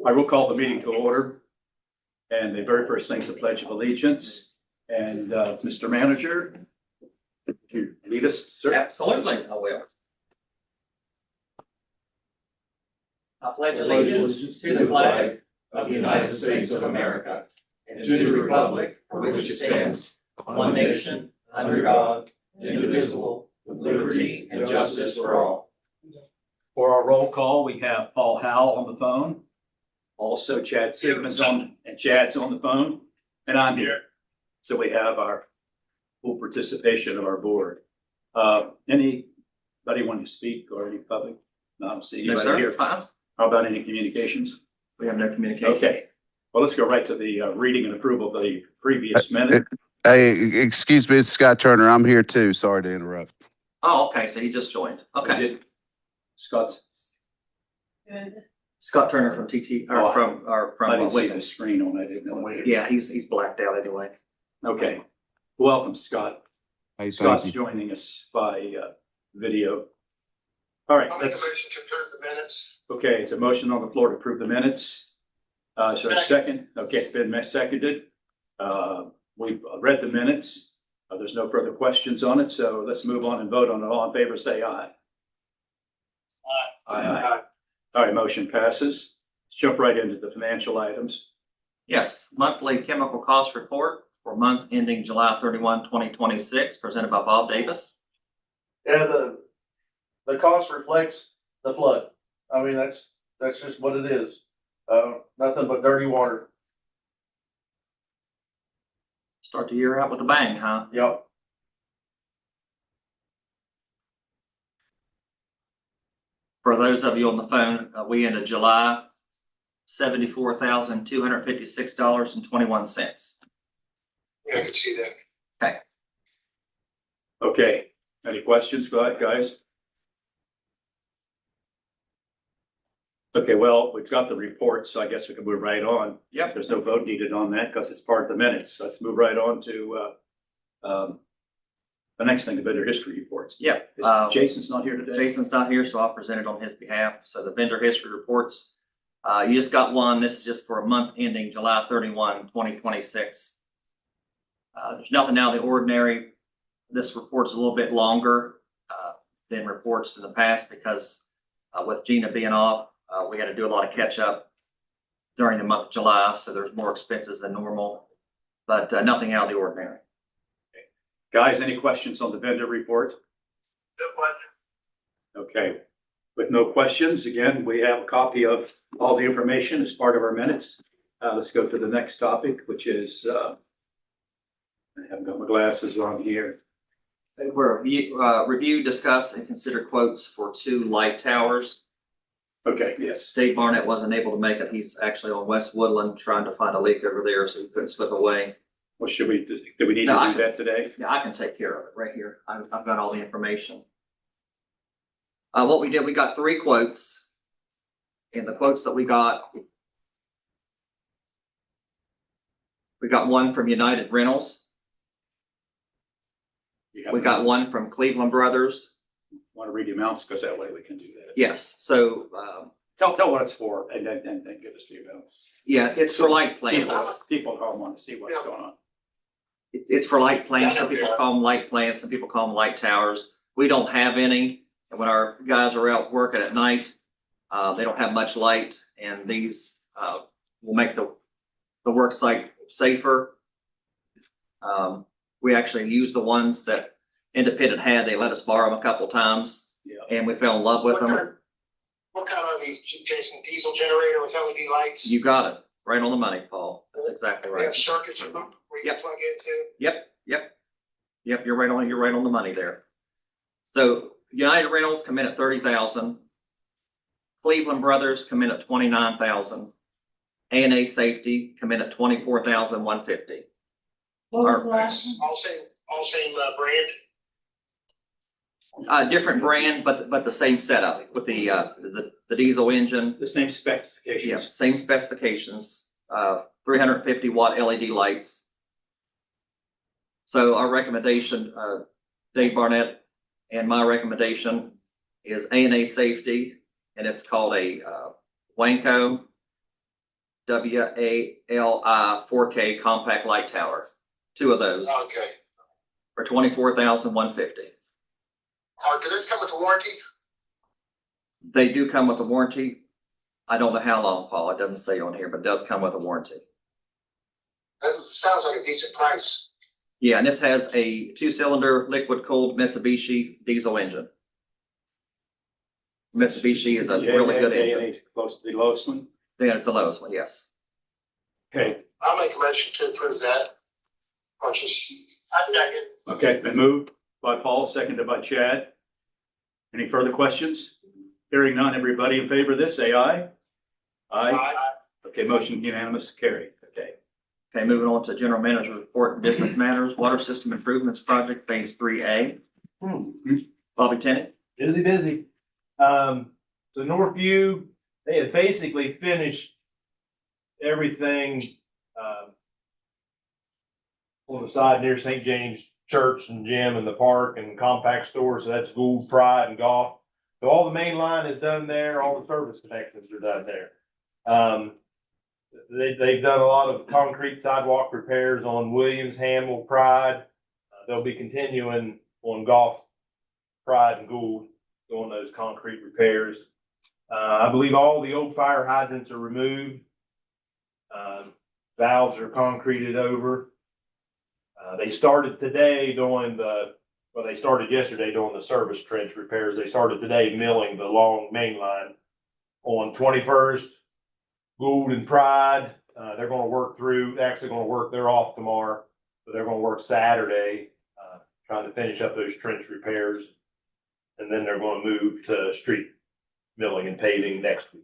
I will call the meeting to order. And the very first thing is the Pledge of Allegiance. And Mr. Manager, can you lead us, sir? Absolutely, I will. I pledge allegiance to the flag of the United States of America and to the republic for which it stands, one nation, under God, indivisible, with liberty and justice for all. For our roll call, we have Paul Howell on the phone. Also Chad Sigmund's Chad's on the phone, and I'm here. So we have our full participation of our board. Anybody want to speak or any public? No, I don't see anybody here. Fine. How about any communications? We have no communication. Okay. Well, let's go right to the reading and approval of the previous minute. Hey, excuse me, it's Scott Turner. I'm here too. Sorry to interrupt. Oh, okay, so he just joined. Okay. Scott's. Scott Turner from TT, Oh, from I didn't see the Wiggins. screen on that. I didn't know. Yeah, he's blacked out anyway. Okay. Welcome, Scott. Hey, Scott's thank you. joining us by video. All right. I'll make a motion to approve the minutes. Okay, it's a motion on the floor to approve the minutes. So a second. Okay, it's been seconded. We've read the minutes. There's no further questions on it, so let's move on and vote on it. All in favor, say aye. Aye. All right, motion passes. Let's jump right into the financial items. Yes, monthly chemical cost report for month ending July 31, 2026, presented by Bob Davis. Yeah, the cost reflects the flood. I mean, that's just what it is. Nothing but dirty water. Start the year out with a bang, huh? Yep. For those of you on the phone, we ended July $74,256.21. Yeah, I can see that. Okay, any questions for that, guys? Okay, well, we've got the report, so I guess we can move right on. Yep. There's no vote needed on that because it's part of the minutes. Let's move right on to the next thing, the vendor history reports. Yep. Jason's not here today? Jason's not here, so I'll present it on his behalf. So the vendor history reports, you just got one. This is just for a month ending July 31, 2026. There's nothing out of the ordinary. This report's a little bit longer than reports in the past because with Gina being off, we had to do a lot of catch up during the month of July, so there's more expenses than normal, but nothing out of the ordinary. Guys, any questions on the vendor report? No question. Okay, with no questions, again, we have a copy of all the information as part of our minutes. Let's go to the next topic, which is, I haven't got my glasses on here. We're review, discuss, and consider quotes for 2 light towers. Okay, yes. Dave Barnett wasn't able to make it. He's actually on West Woodland trying to find a leak over there, so he couldn't slip away. What should we do? Do we need No, to do that today? Yeah, I can take care of it right here. I've got all the information. What we did, we got 3 quotes. And the quotes that we got one from United Rentals. We got one from Cleveland Brothers. Want to read the amounts? Because that way we can do that. Yes, so Tell what it's for and then give us the amounts. yeah, it's for light plants. People at home want to see what's going on. It's for light plants. Some people call them light plants. Some people call them light towers. We don't have any. And when our guys are out working at night, they don't have much light. And these will make the work site safer. We actually use the ones that Independent had. They let us borrow them a couple times. Yeah. And we fell in love with them. What kind are these, Jason? Diesel generator with LED lights? You got it. Right on the money, Paul. That's exactly We right. have circuits in them where you Yep. can plug into? Yep. You're right on the money there. So United Rentals come in at $30,000. Cleveland Brothers come in at $29,000. A&A Safety come in at $24,150. What was the last one? All same brand? Different brand, but the same setup with the diesel engine. The same specifications. Yeah, same specifications. 350 watt LED lights. So our recommendation, Dave Barnett and my recommendation is A&A Safety, and it's called a Wanko WALI 4K compact light tower. 2 of those Okay. for $24,150. Do those come with a warranty? They do come with a warranty. I don't know how long, Paul. It doesn't say on here, but it does come with a warranty. That sounds like a decent price. Yeah, and this has a 2-cylinder liquid-cooled Mitsubishi diesel engine. Mitsubishi is a really good engine. Close to the lowest one. Then it's the lowest one, yes. Okay, I'll make a motion to approve that purchase. I second. okay, been moved by Paul, seconded by Chad. Any further questions? Hearing none, everybody in favor of this, say aye. Aye. Okay, motion unanimous, carried. Okay. Okay, moving on to General Manager's Report, Business Matters, Water System Improvements Project, Phase 3A. Bobby Tennant. Busy. So Northview, they had basically finished everything, on the side near St. James Church and gym and the park and compact store. So that's Gould, Pride and Golf. So all the main line is done there. All the service connections are done there. They've done a lot of concrete sidewalk repairs on Williams, Hamill, Pride. They'll be continuing on Golf, Pride and Gould, doing those concrete repairs. I believe all the old fire hydrants are removed. Valves are concreted over. They started today doing they started yesterday doing the service trench repairs. They started today milling the long main line on 21st, Gould and Pride. They're going to work they're off tomorrow, but they're going to work Saturday, trying to finish up those trench repairs. And then they're going to move to street milling and paving next week.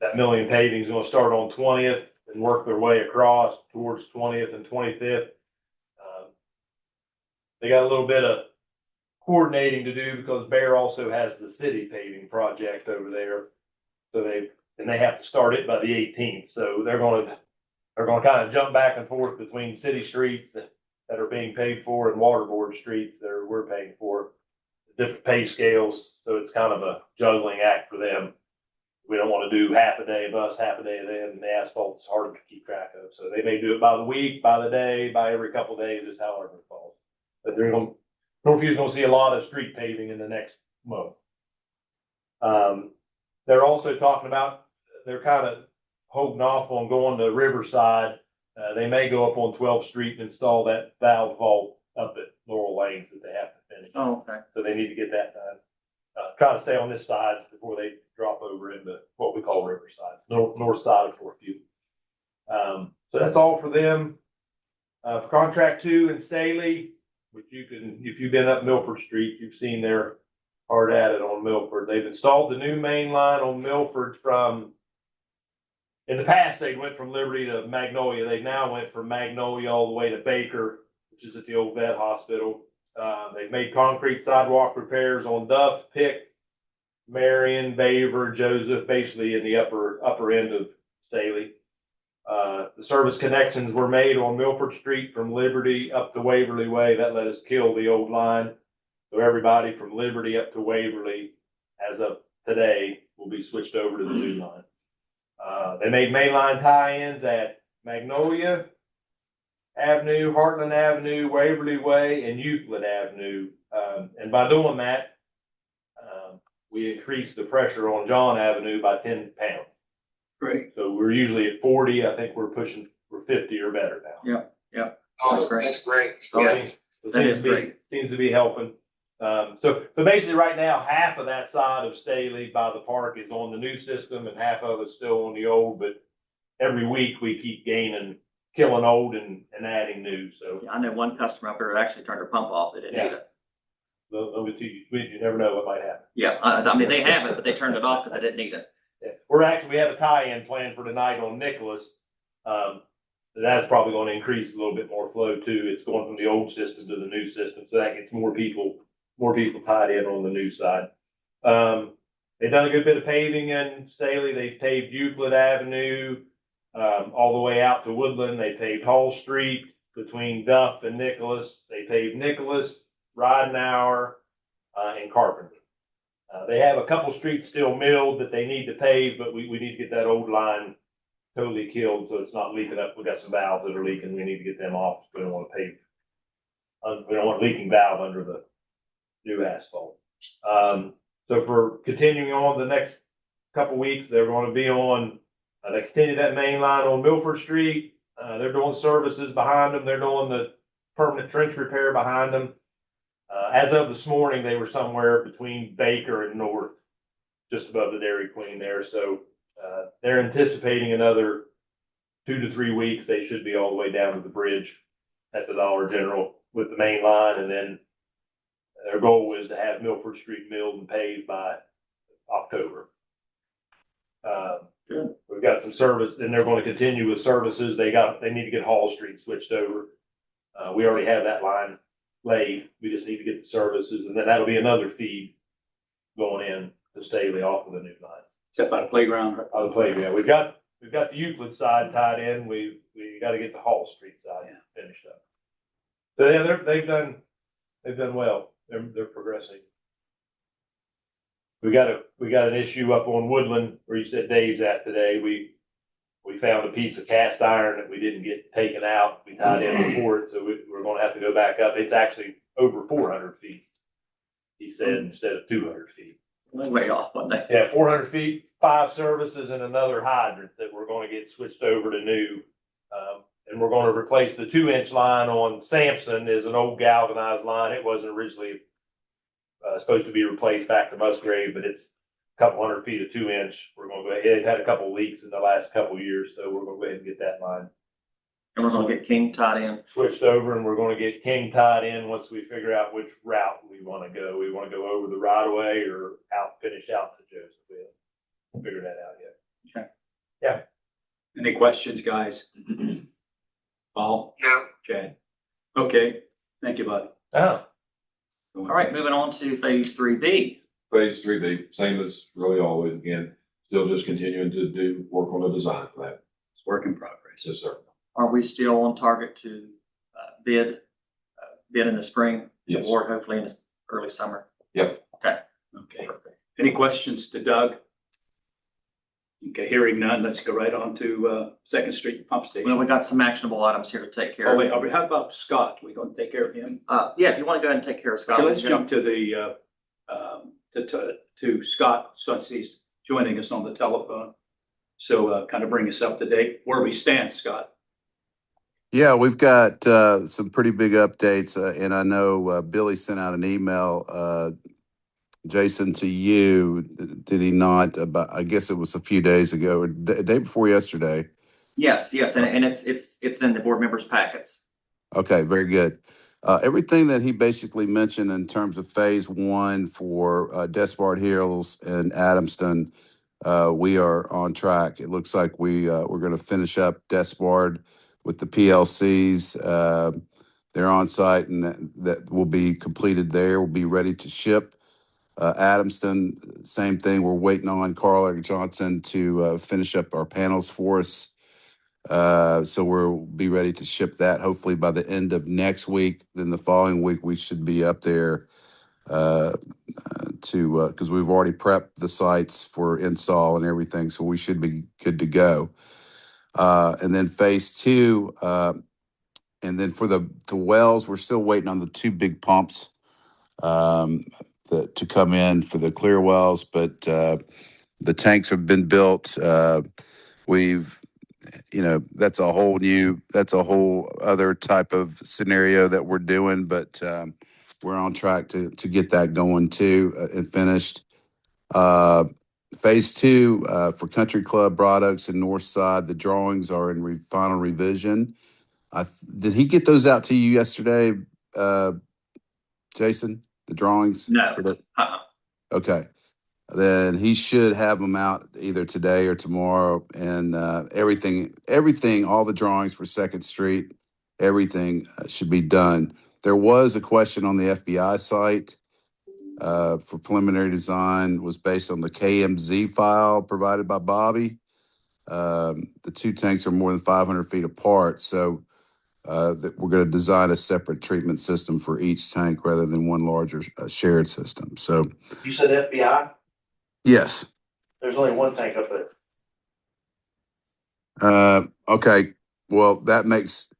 That milling and paving is going to start on 20th and work their way across towards 20th and 25th. They got a little bit of coordinating to do because Bear also has the city paving project over there. So they have to start it by the 18th. So they're going to kind of jump back and forth between city streets that are being paid for and water board streets that we're paying for, different pay scales. So it's kind of a juggling act for them. We don't want to do half a day of us, half a day of them, and the asphalt's harder to keep track of. So they may do it by the week, by the day, by every couple of days, just however it falls. But Northview's going to see a lot of street paving in the next month. They're also talking about, they're kind of holding off on going to Riverside. They may go up on 12th Street and install that valve vault up at Laurel Lanes that they have to finish. Oh, okay. So they need to get that done. Try to stay on this side before they drop over into what we call Riverside, north side of Northview. So that's all for them. For contract 2 in Staley, which if you've been up Milford Street, you've seen they're hard at it on Milford. They've installed the new main line on Milford in the past, they went from Liberty to Magnolia. They now went from Magnolia all the way to Baker, which is at the old vet hospital. They've made concrete sidewalk repairs on Duff, Pick, Marion, Baver, Joseph, basically in the upper end of Staley. The service connections were made on Milford Street from Liberty up to Waverly Way. That let us kill the old line. So everybody from Liberty up to Waverly, as of today, will be switched over to the new line. They made mainline tie-ins at Magnolia Avenue, Heartland Avenue, Waverly Way, and Euclid Avenue. And by doing that, we increased the pressure on John Avenue by 10 pounds. Great. So we're usually at 40. I think we're 50 or better now. Yep. Oh, great. that's great. Oh, Yeah. That is great. Seems to be helping. So basically right now, half of that side of Staley by the park is on the new system and half of it's still on the old, but every week we keep killing old and adding new. So Yeah, I know one customer up there that actually turned her pump off. They didn't need it. you never know what might happen. Yeah, I mean, they have it, but they turned it off because they didn't need it. Yeah. We have a tie-in plan for tonight on Nicholas. That's probably going to increase a little bit more flow too. It's going from the old system to the new system. So that gets more people tied in on the new side. They've done a good bit of paving in Staley. They've paved Euclid Avenue, all the way out to Woodland. They paved Hall Street between Duff and Nicholas. They paved Nicholas, Ridenhour, and Carpenter. They have a couple streets still milled that they need to pave, but we need to get that old line totally killed so it's not leaking up. We got some valves that are leaking. We need to get them off. We don't want to pave. We don't want a leaking valve under the new asphalt. So for continuing on the next couple weeks, they're going to be on, they continue that main line on Milford Street. They're doing services behind them. They're doing the permanent trench repair behind them. As of this morning, they were somewhere between Baker and North, just above the Dairy Queen there. So they're anticipating another 2 to 3 weeks. They should be all the way down to the bridge at the Dollar General with the main line. And then their goal is to have Milford Street milled and paved by October. We've got some service, and they're going to continue with services. They need to get Hall Street switched over. We already have that line laid. We just need to get the services, and then that'll be another feed going in to Staley off of the new line. Except by the playground. On the playground, we've got the Euclid side tied in. We got to get the Hall Street side finished up. So yeah, they've done well. They're progressing. We got an issue up on Woodland where you said Dave's at today. We found a piece of cast iron that we didn't get taken out. We tied in before it, so we're going to have to go back up. It's actually over 400 feet, he said, instead of 200 feet. Way off on that. Yeah, 400 feet, 5 services and another hydrant that we're going to get switched over to new. And we're going to replace the 2-inch line on Sampson is an old galvanized line. It wasn't originally supposed to be replaced back to Musgrave, but it's a couple hundred feet of 2-inch. We're going to go ahead. They've had a couple leaks in the last couple of years, so we're going to go ahead and get that line And we're going to get King tied in. switched over, and we're going to get King tied in once we figure out which route we want to go. We want to go over the right of way or finish out to Josephville. We'll figure that out yet. Okay. Yeah. Any questions, guys? Paul? No. Chad? Okay, thank you, bud. Oh. All right, moving on to phase 3B. Phase 3B, same as really always, again, still just continuing to do work on the design for that. It's work in progress. Yes, sir. Are we still on target to bid in the spring? Yes. Award hopefully in the early summer. Yep. Okay. Okay. Any questions to Doug? Okay, hearing none, let's go right on to Second Street Pump Station. Well, we got some actionable items here to take care Oh, of. wait, how about Scott? We going to take care of him? Yeah, if you want to go ahead and take care of Scott. Okay, let's jump to the, to Scott, since he's joining us on the telephone. So kind of bring us up to date where we stand, Scott. Yeah, we've got some pretty big updates, and I know Billy sent out an email, Jason, to you. Did he not? About, I guess it was a few days ago, or day before yesterday. Yes, and it's in the board members' packets. Okay, very good. Everything that he basically mentioned in terms of phase 1 for Despard Hills and Adamston, we are on track. It looks like we're going to finish up Despard with the PLCs. They're on site, and that will be completed there. We'll be ready to ship. Adamston, same thing. We're waiting on Carl Eric Johnson to finish up our panels for us. So we'll be ready to ship that hopefully by the end of next week. Then the following week, we should be up there because we've already prepped the sites for install and everything. So we should be good to go. And then phase 2, and then for the wells, we're still waiting on the 2 big pumps to come in for the clear wells, but the tanks have been built. That's a whole other type of scenario that we're doing, but we're on track to get that going too and finished. Phase 2 for Country Club products and North Side, the drawings are in final revision. Did he get those out to you yesterday, Jason? The drawings? No. Okay. Then he should have them out either today or tomorrow, and everything, all the drawings for Second Street, everything should be done. There was a question on the FBI site for preliminary design, was based on the KMZ file provided by Bobby. The 2 tanks are more than 500 feet apart, so that we're going to design a separate treatment system for each tank rather than one larger shared system. So You said FBI? Yes. There's only one tank up there. Okay. Well, that makes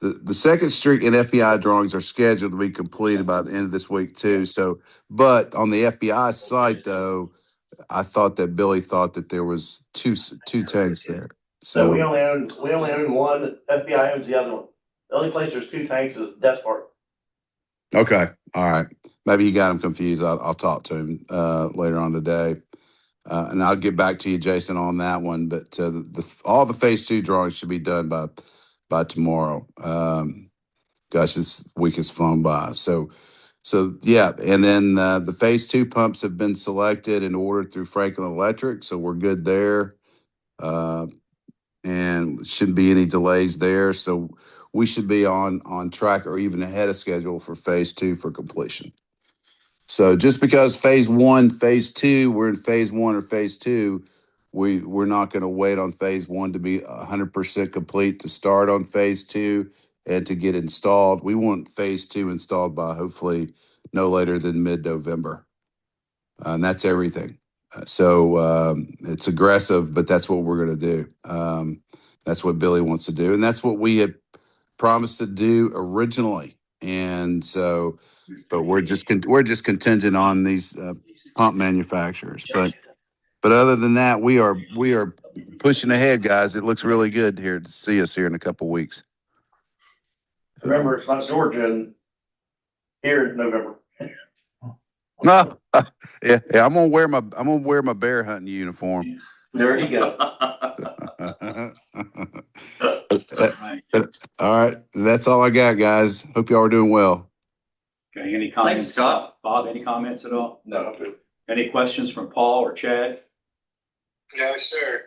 the Second Street and FBI drawings are scheduled to be completed by the end of this week too. So, but on the FBI site though, I thought that Billy thought that there was two tanks there. So we So, only own one, FBI owns the other one. The only place there's two tanks is Despard. okay. All right. Maybe you got him confused. I'll talk to him, later on today. And I'll get back to you, Jason, on that one. But, all the phase 2 drawings should be done by tomorrow. Gosh, this week has flown by. So yeah. And then, the phase 2 pumps have been selected and ordered through Franklin Electric. So we're good there. And shouldn't be any delays there. So we should be on track or even ahead of schedule for phase 2 for completion. So just because phase 1, phase 2, we're in phase 1 or phase 2, we're not going to wait on phase 1 to be 100% complete to start on phase 2 and to get installed. We want phase 2 installed by hopefully no later than mid-November. And that's everything. So it's aggressive, but that's what we're going to do. That's what Billy wants to do. And that's what we had promised to do originally. And so, but we're just contingent on these pump manufacturers. But other than that, we are pushing ahead, guys. It looks really good here to see us here in a couple weeks. Remember, it's not Georgia and here in November. No, yeah. I'm gonna wear my bear hunting uniform. There you go. Right. All right, that's all I got, guys. Hope y'all are doing well. Okay, any comments? Scott. Bob, any comments at all? No, I'm good. Any questions from Paul or Chad? No, sir.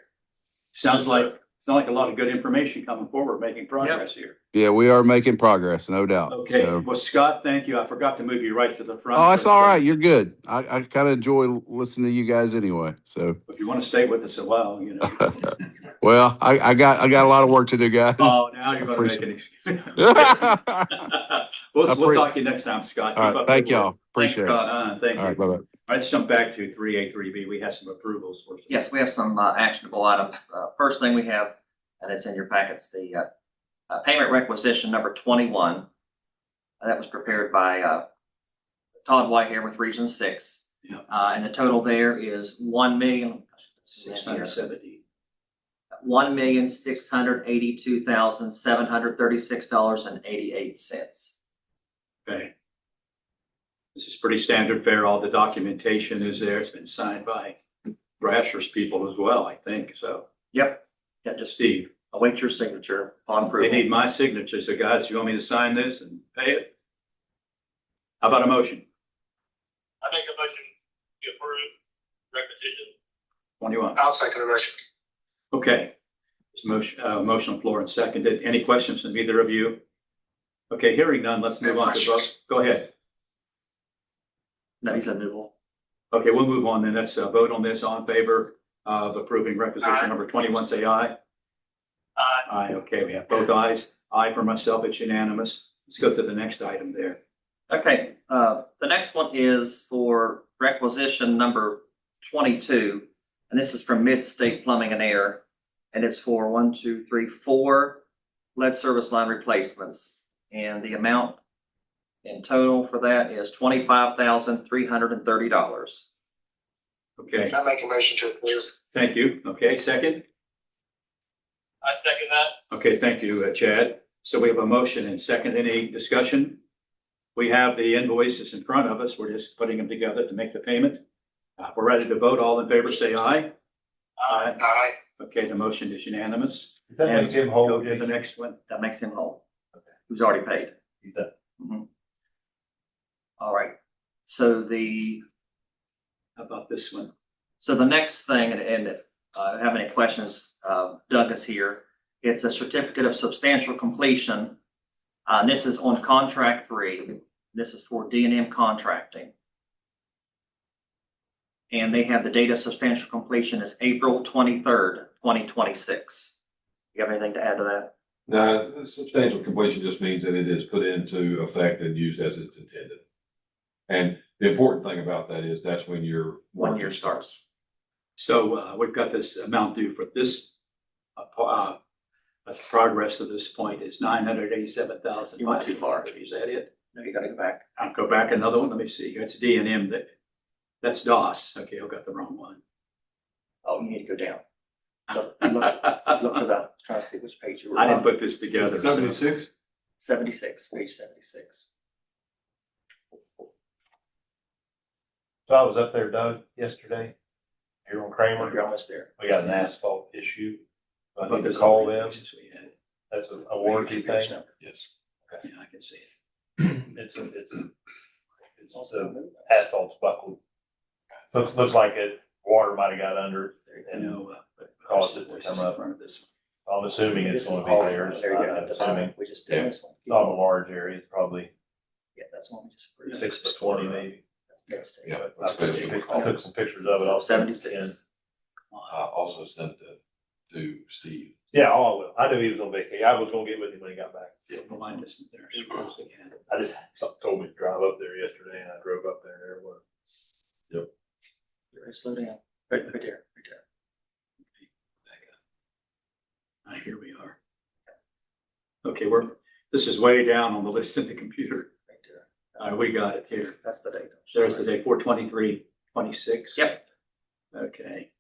Sounds like a lot of good information coming forward, making progress here. Yeah, we are making progress, no doubt. Okay, So. well, Scott, thank you. I forgot to move you right to the front. Oh, that's all right. You're good. I kind of enjoy listening to you guys anyway. So. If you want to stay with us a while, you know. Well, I got a lot of work to do, guys. Oh, now you're going to make an excuse. We'll talk to you next time, Scott. All right, thank y'all. Appreciate it. Scott. Thank you. All right, bye-bye. All right, let's jump back to 3A, 3B. We have some approvals. Yes, we have some actionable items. First thing we have, and it's in your packets, the payment requisition number 21. That was prepared by Todd White here with Region 6. Yeah. And the total there is $670. $1,682,736.88. Okay. This is pretty standard fare. All the documentation is there. It's been signed by Brasher's people as well, I think. So, Yep. Yeah, just Steve, await your signature on they approval. need my signature. So, guys, you want me to sign this and pay it? How about a motion? I make a motion to approve requisition. 21. I'll second the motion. Okay. There's motion on the floor and seconded. Any questions from either of you? Okay, hearing none, let's move on to vote. Go ahead. No, he's unmovable. Okay, we'll move on then. Let's vote on this. All in favor of approving requisition Aye. number 21, say aye. Aye. Aye, okay, we have both ayes. Aye for myself, it's unanimous. Let's go to the next item there. Okay, the next one is for requisition number 22, and this is from Mid-State Plumbing and Air, and it's for 4 lead service line replacements, and the amount in total for that is $25,330. Okay, I make a motion to approve. thank you. Okay, second? I second that. Okay, thank you, Chad. So we have a motion and second. Any discussion? We have the invoices in front of us. We're just putting them together to make the payment. We're ready to vote. All in favor, say aye. Aye. Aye. Okay, the motion is unanimous. That makes him whole. Go to the next one. That makes him whole. Who's already paid. He's done. Mhm. All right, so How about this one? So the next thing, and if you have any questions, Doug is here. It's a certificate of substantial completion. This is on contract 3. This is for D&M contracting. And they have the date of substantial completion is April 23rd, 2026. You have anything to add to that? Now, the substantial completion just means that it is put into effect and used as it's intended. And the important thing about that is that's when your 1 year starts. So, we've got this amount due for this, that's progress to this point is $987,000. You went too far. Is that it? No, you gotta go back. I'll go back another one. Let me see. That's D and M. That's DOS. Okay, I got the wrong one. Oh, you need to go down. Look for that, trying to see which page you were I on. didn't put this together. so- 76? 76, page 76. So I was up there, Doug, yesterday, here on Kramer. You're almost there. We got an asphalt issue. I But need to there's call other them. places we had. That's a warranty thing. Yes. Yeah, I can see it. It's a asphalt's buckled. Looks like it, water might have got under it. You And know, but Caused it to voices come in up. front of this I'm assuming it's This gonna is be all- theirs. There you go, I'm at the bottom. assuming We just did this one. it's not a large area. It's probably Yeah, that's one we just approved. 6'20" maybe. That's it. Yeah. I took some pictures of it. I'll send it to 76. one. I also sent it to Steve. Yeah, oh, I will. I knew he was on vacation. I was gonna get with him when he got back. Remind us that they're supposed to have. I just, something told me to drive up there yesterday and I drove up there and there it was. You're ready to slow down. Right there, right there. Back up. Here we are. Okay, this is way down on the list in the computer. Right there. We got it here. That's the date. There's the day, 4/23/26. Yep. Okay.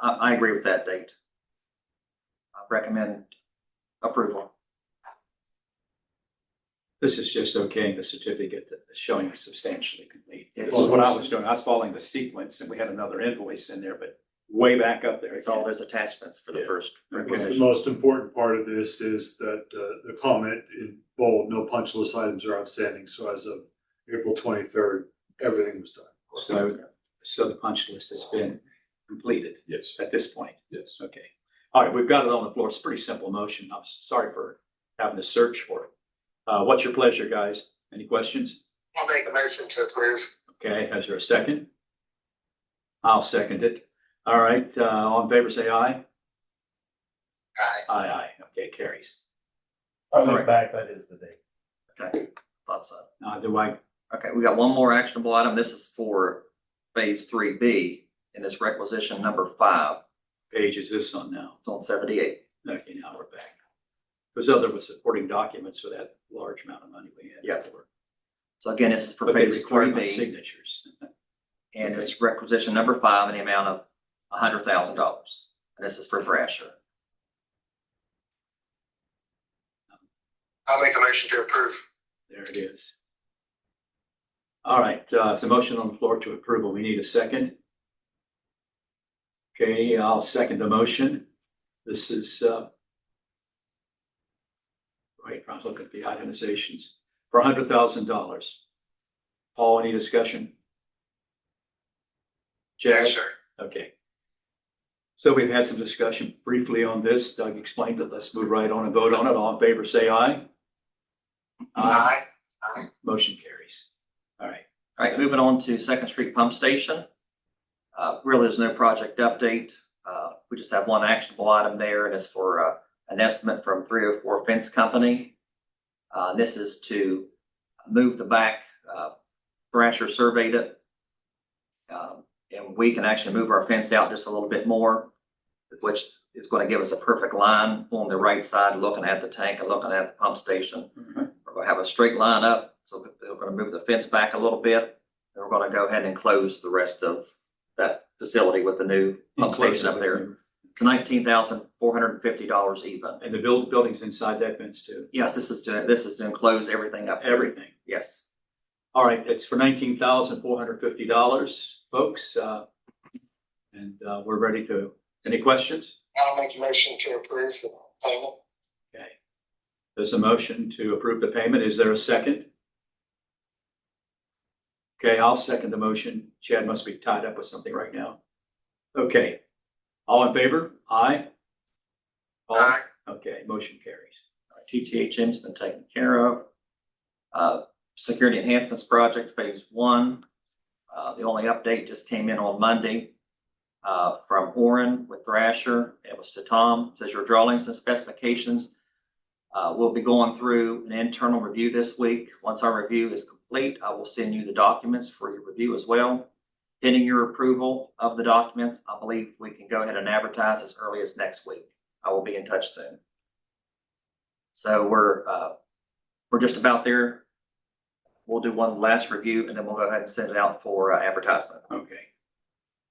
I agree with that date. I recommend approval. This is just okaying the certificate that is showing it's substantially complete. It's- This is what I was doing. I was following the sequence and we had another invoice in there, but way back up there. It's all those attachments for the Yeah. first Okay. The requisition. most important part of this is that the comment in bold, no punch list items are outstanding. So as of April 23rd, everything was done. So the punch list has been completed Yes. at this point. Yes. Okay. All right, we've got it on the floor. It's a pretty simple motion. I'm sorry for having to search for it. What's your pleasure, guys? Any questions? I'll make a motion to approve. Okay, is there a second? I'll second it. All right, all in favor, say aye. Aye. Aye, aye. Okay, carries. I All right. look back, that is the date. Okay, thought so. Do I, Okay, we got one more actionable item. This is for phase 3B and it's requisition number 5. page is this on now? It's on 78. Okay, now we're back. Those other was supporting documents for that large amount of money we had. Yeah. before. So again, this is for But they phase require my 3B signatures. and it's requisition number 5 in the amount of $100,000. And this is for Thrasher. I'll make a motion to approve. There it is. All right, it's a motion on the floor to approval. We need a second. Okay, I'll second the motion. This is, right, I'm looking at the itemizations for $100,000. Paul, any discussion? Yeah, Chad? sure. Okay. So we've had some discussion briefly on this. Doug explained it. Let's move right on and vote on it. All in favor, say aye. Aye. Motion carries. All right. All right, moving on to Second Street Pump Station. Really, there's no project update. We just have one actionable item there, and it's for an estimate from 304 Fence Company. This is to move the back. Thrasher surveyed it. And we can actually move our fence out just a little bit more, which is going to give us a perfect line on the right side, looking at the tank and looking at the pump station. We're going to have a straight line up, so we're going to move the fence back a little bit. And we're going to go ahead and close the rest of that facility with the new pump station up there. It's $19,450 even. And the building's inside that fence too. Yes, this is to enclose everything up there. Everything. Yes. All right, it's for $19,450, folks. And we're ready to, any questions? I'll make a motion to approve the payment. Okay. There's a motion to approve the payment. Is there a second? Okay, I'll second the motion. Chad must be tied up with something right now. Okay. All in favor? Aye. Paul? Aye. Okay, motion carries. All right, TTHM's been taken care of. Security Enhancements Project, Phase 1. The only update just came in on Monday from Orrin with Thrasher. It was to Tom. It says your drawings and specifications. We'll be going through an internal review this week. Once our review is complete, complete, I will send you the documents for your review as well. Pending your approval of the documents, I believe we can go ahead and advertise as early as next week. I will be in touch soon. So we're just about there. We'll do one last review and then we'll go ahead and send it out for advertisement. Okay.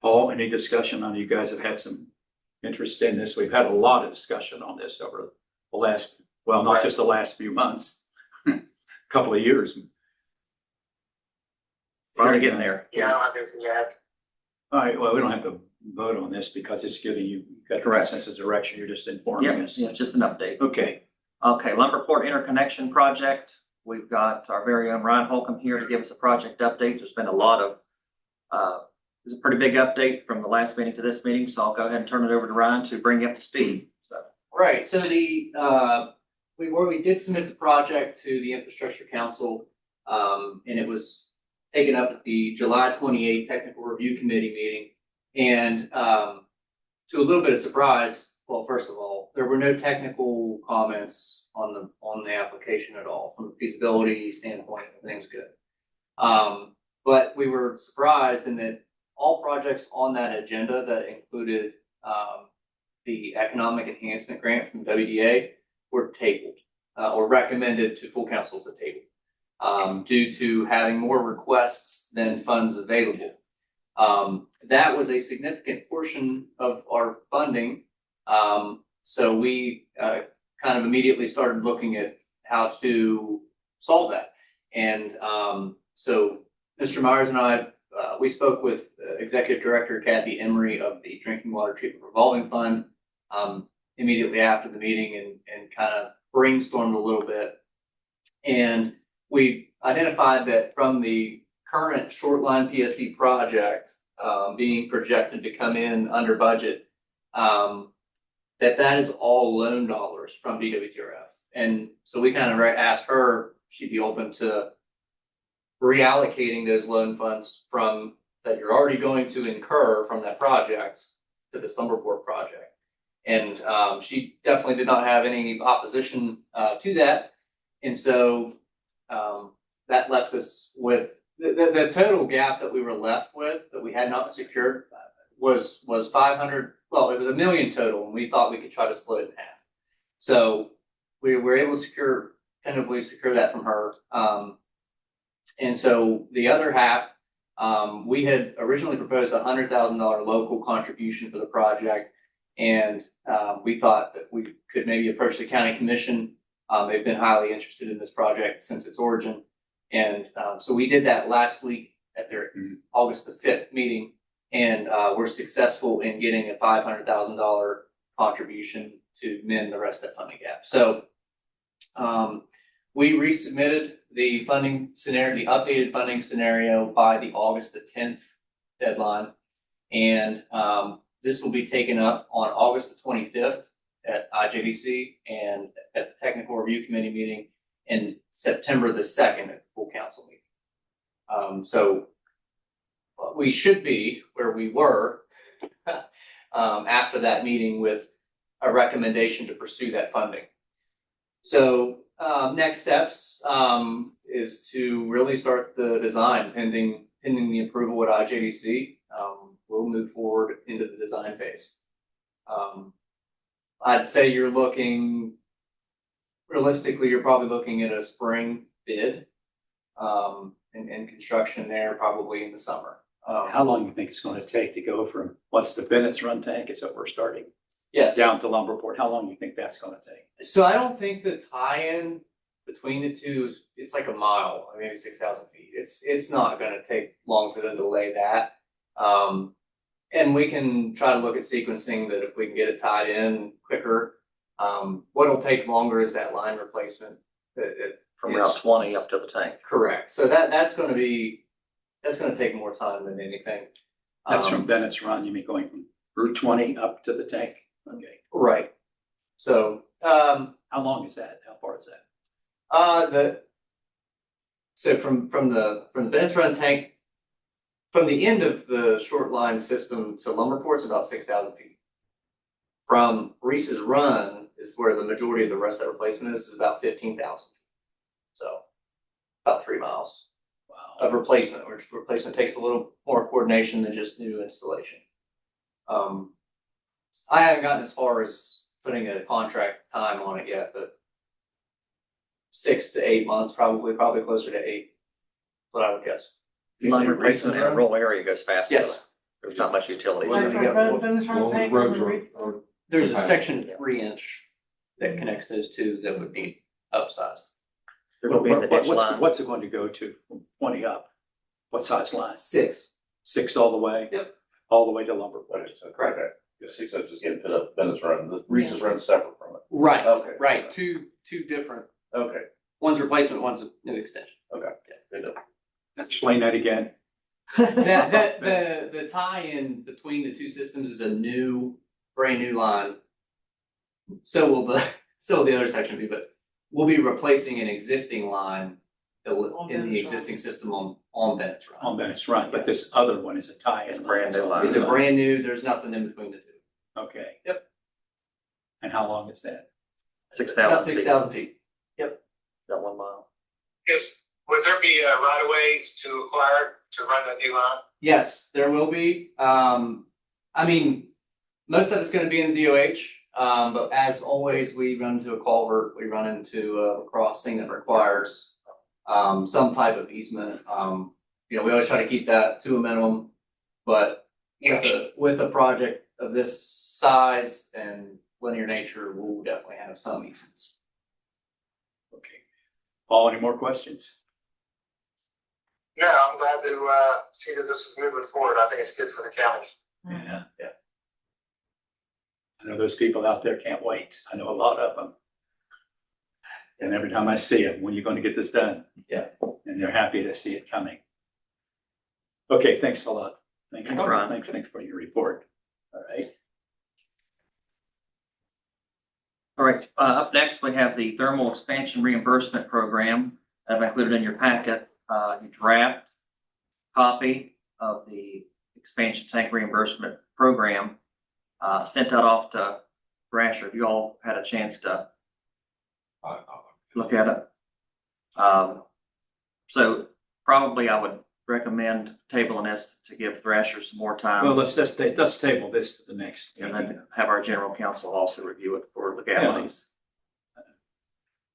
Paul, any discussion on, you guys have had some interest in this? We've had a lot of discussion on this over the last, well, not just the last few months, couple of years. Finally getting there. Yeah, I don't have anything to add. All right, well, we don't have to vote on this because it's giving you, you've got the Correct. sense of direction, you're just informing us. Yeah, just an update. Okay, Okay, Lumberport Interconnection Project. We've got our very own Ryan Holcomb here to give us a project update. There's been a lot of, there's a pretty big update from the last meeting to this meeting, so I'll go ahead and turn it over to Ryan to bring you up to speed. So, Right, so we did submit the project to the Infrastructure Council, and it was taken up at the July 28th Technical Review Committee meeting. And, to a little bit of surprise, well, first of all, there were no technical comments on the application at all. From a feasibility standpoint, everything's good. But we were surprised in that all projects on that agenda that included, the Economic Enhancement Grant from WDA were tabled, or recommended to full council to table, due to having more requests than funds available. That was a significant portion of our funding. So we kind of immediately started looking at how to solve that. And so Mr. Myers and I, we spoke with Executive Director Kathy Emery of the Drinking Water Treatment Revolving Fund immediately after the meeting and kind of brainstormed a little bit. And we identified that from the current shortline PSD project being projected to come in under budget, that is all loan dollars from DWTRF. And so we kind of asked her if she'd be open to reallocating those loan funds from that you're already going to incur from that project to the Lumberport project. And she definitely did not have any opposition to that. And so that left us with the total gap that we were left with that we had not secured was 500. Well, it was $1 million total, and we thought we could try to split it in half. So we were able to tentatively secure that from her. And so the other half, we had originally proposed a $100,000 local contribution for the project. And we thought that we could maybe approach the county commission. They've been highly interested in this project since its origin. And so we did that last week at their August the 5th meeting. And we're successful in getting a $500,000 contribution to mend the rest of that funding gap. So we resubmitted the funding scenario, the updated funding scenario by the August the 10th deadline. And this will be taken up on August the 25th at IJDC and at the Technical Review Committee meeting and September the 2nd at the full council meeting. So we should be where we were after that meeting with a recommendation to pursue that funding. So next steps is to really start the design pending the approval at IJDC. We'll move forward into the design phase. I'd say realistically, you're probably looking at a spring bid and construction there probably in the summer. how long do you think it's going to take to go from what's the Bennett's Run tank is what we're starting Yes. down to Lumberport? How long do you think that's going to take? So I don't think the tie-in between the two it's like a mile, maybe 6,000 feet. It's not going to take long for them to lay that. And we can try to look at sequencing that if we can get it tied in quicker. What'll take longer is that line replacement. From Route 20 up to the tank. Correct. So that's going to take more time than anything. That's from Bennett's Run. You mean going from Route 20 up to the tank? Okay. Right. So How long is that? How far is that? from the Bennett's Run tank, from the end of the short line system to Lumberport's about 6,000 feet. From Reese's Run is where the majority of the rest of that replacement is about 15,000. So about 3 miles. of replacement, which replacement takes a little more coordination than just new installation. I haven't gotten as far as putting a contract time on it yet, but 6 to 8 months, probably closer to 8, what I would guess. Line replacement in a rural area goes fast. Yes. There's not much utility. Well, Like for road, been trying to pay for roads the are- reason. are- There's a section 3-inch that connects those two that would need upsized. There will be the ditch What's line. what's it going to go to from 20 up? What size line? 6. 6 all the way? Yep. All the way to lumber. Correct. The 6 inches getting put up, then it's running, the reach is running separate from it. Right, Okay. right. Two different, Okay, one's replacement, one's a new extension. good enough. Explain that again. The tie-in between the two systems is a brand new line. So will the other section be, but we'll be replacing an existing line that will, in the existing system on Bennett's Run. On Bennett's Run, but this other one is a tie-in. It's a brand new line. It's a brand new, there's nothing in between the two. Okay. Yep. And how long is that? 6,000 About feet. 6,000 feet. About 1 mile. Would there be right of ways to acquire to run the new line? Yes, there will be. I mean, most of it's gonna be in DOH. But as always, we run into a culvert, we run into a crossing that requires some type of easement. We always try to keep that to a minimum, but with a project of this size and linear nature, we'll definitely have some easements. Okay. Paul, any more questions? No, I'm glad to see that this is moving forward. I think it's good for the county. Yeah. I know those people out there can't wait. I know a lot of them. And every time I see them, when are you going to get this done? Yeah. And they're happy to see it coming. Okay, thanks a lot. Thank you. Thanks, Ron. Thanks for your report. All right. All right, up next, we have the thermal expansion reimbursement program. I've included in your packet, your draft copy of the expansion tank reimbursement program. Sent that off to Brasher. If you all had a chance to look at it. So probably I would recommend tabling this to give Thrasher some more time. Well, let's table this to the next. And then have our general counsel also review it for legalities.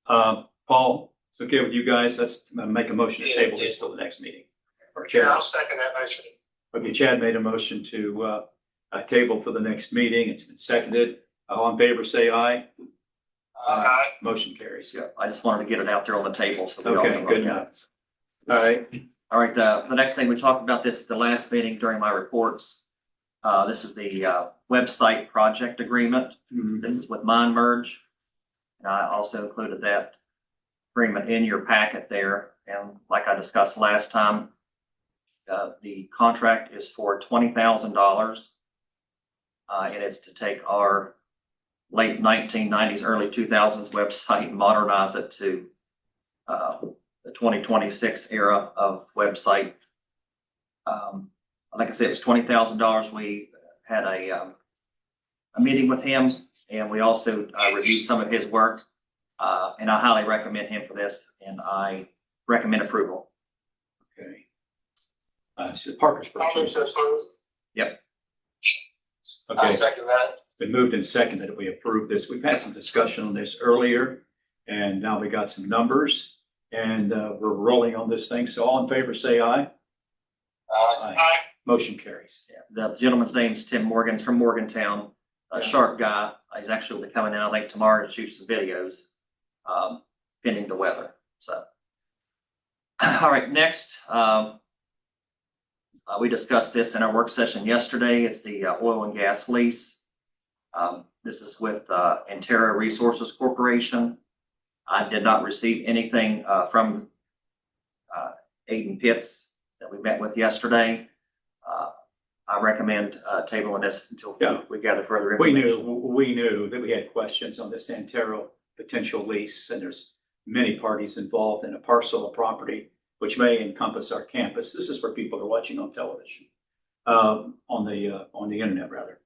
Paul, it's okay with you guys? Let's make a motion to table this till the next meeting. Or Yeah, Chad. I'll second that motion. Okay, Chad made a motion to table for the next meeting. It's been seconded. All in favor, say aye. Aye. Motion carries. Yeah, I just wanted to get it out there on the table so we all Okay, can good look at enough. it. All right. All right, the next thing, we talked about this at the last meeting during my reports. This is the website project agreement. This is with MindMerge. And I also included that agreement in your packet there. And like I discussed last time, the contract is for $20,000. And it's to take our late 1990s, early 2000s website and modernize it to the 2026 era of website. Like I said, it was $20,000. We had a meeting with him, and we also reviewed some of his work. And I highly recommend him for this, and I recommend approval. Okay. So Parkersburg. I'll move to approve. I'll Okay, second that. it's been moved and seconded that we approve this. We've had some discussion on this earlier, and now we got some numbers, and we're rolling on this thing. So all in favor, say aye. Aye. Motion carries. Yeah, the gentleman's name is Tim Morgan. He's from Morgantown, a sharp guy. He's actually will be coming in, I think, tomorrow to shoot some videos, pending the weather. So, all right, next, we discussed this in our work session yesterday. It's the oil and gas lease. This is with Antero Resources Corporation. I did not receive anything from Aiden Pitts that we met with yesterday. I recommend tabling this until we gather further We information. knew that we had questions on this Antero potential lease, and there's many parties involved in a parcel of property which may encompass our campus. This is for people who are watching on television, on the internet rather.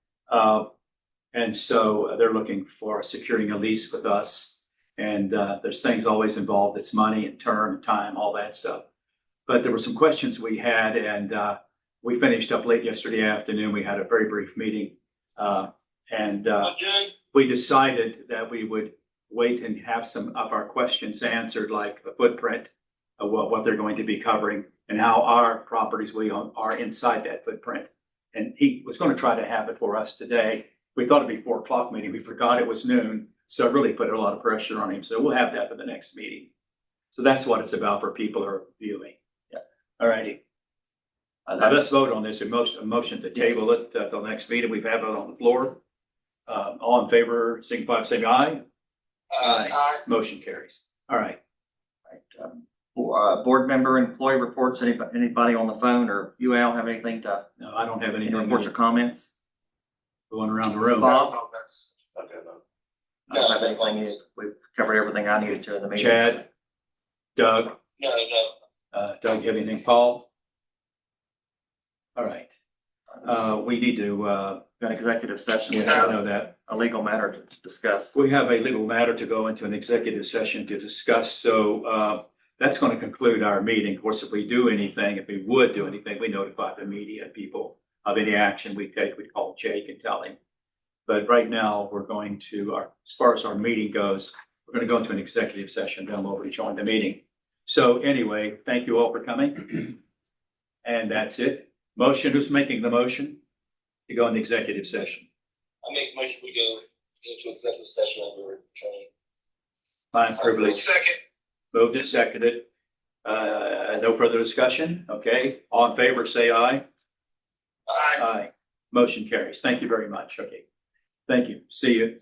And so they're looking for securing a lease with us. And there's things always involved. It's money and term, time, all that stuff. But there were some questions we had, and we finished up late yesterday afternoon. We had a very brief meeting. And we decided that we would wait and have some of our questions answered, like the footprint of what they're going to be covering and how our properties we own are inside that footprint. And he was going to try to have it for us today. We thought it'd be 4 o'clock meeting. We forgot it was noon. So it really put a lot of pressure on him. So we'll have that for the next meeting. So that's what it's about for people who are viewing. Yeah. All righty. Now let's vote on this. A motion to table it till next meeting. We've had it on the floor. All in favor, signify by saying aye. Aye. Motion carries. All right. Board member employee reports, anybody on the phone or you, Al, have anything to, No, I don't have any anything. reports or comments? Going around the room. Bob? No, that's- Okay, no. I don't have anything. We've covered everything I needed to in the meeting. Chad, Doug, No. Doug, you have anything? Paul? All right. We need to, Got executive session. yes, I know that. A legal matter to discuss. We have a legal matter to go into an executive session to discuss. So that's going to conclude our meeting. Of course, if we do anything, if we would do anything, we notify the media and people of any action we take. We call Jake and tell him. But right now, we're going to, as far as our meeting goes, we're going to go into an executive session. Then we'll rejoin the meeting. So anyway, thank you all for coming. And that's it. Motion, who's making the motion to go into executive session? I make a motion, we go into executive session and we're returning. My privilege. Second. Moved and seconded. No further discussion. Okay. All in favor, say aye. Aye. Aye. Motion carries. Thank you very much. Okay. Thank you. See you.